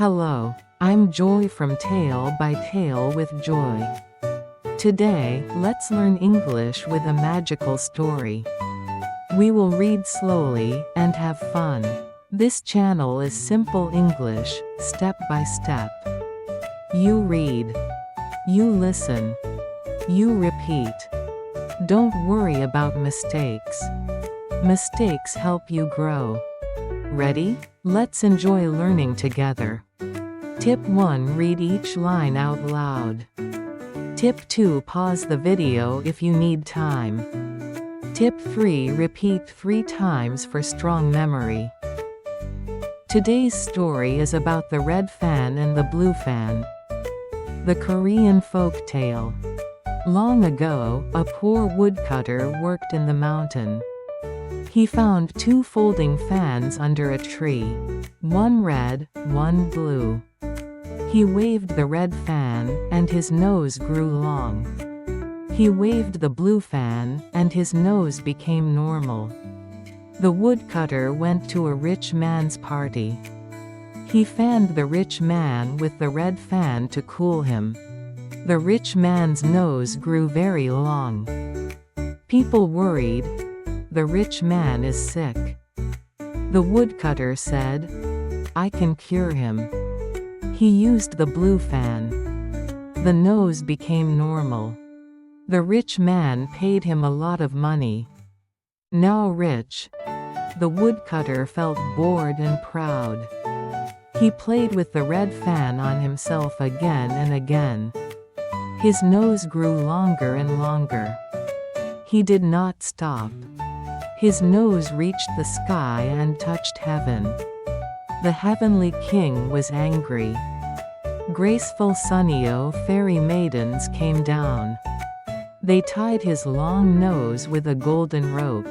Hello, I'm Joy from Tale by Tale with Joy. Today, let's learn English with a magical story. We will read slowly and have fun. This channel is simple English, step by step. You read. You listen. You repeat. Don't worry about mistakes. Mistakes help you grow. Ready? Let's enjoy learning together. Tip 1. Read each line out loud. Tip 2. Pause the video if you need time. Tip 3. Repeat 3 times for strong memory. Today's story is about the red fan and the blue fan. The Korean folk tale. Long ago, a poor woodcutter worked in the mountain. He found 2 folding fans under a tree. One red, one blue. He waved the red fan, and his nose grew long. He waved the blue fan, and his nose became normal. The woodcutter went to a rich man's party. He fanned the rich man with the red fan to cool him. The rich man's nose grew very long. People worried. The rich man is sick. The woodcutter said, I can cure him. He used the blue fan. The nose became normal. The rich man paid him a lot of money. Now rich, the woodcutter felt bored and proud. He played with the red fan on himself again and again. His nose grew longer and longer. He did not stop. His nose reached the sky and touched heaven. The heavenly king was angry. Graceful Sunnyo fairy maidens came down. They tied his long nose with a golden rope.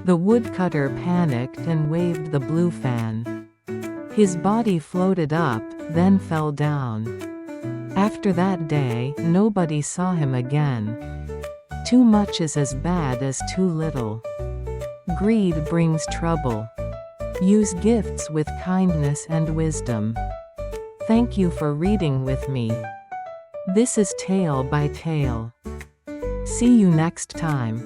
The woodcutter panicked and waved the blue fan. His body floated up, then fell down. After that day, nobody saw him again. Too much is as bad as too little. Greed brings trouble. Use gifts with kindness and wisdom. Thank you for reading with me. This is Tale by Tale. See you next time.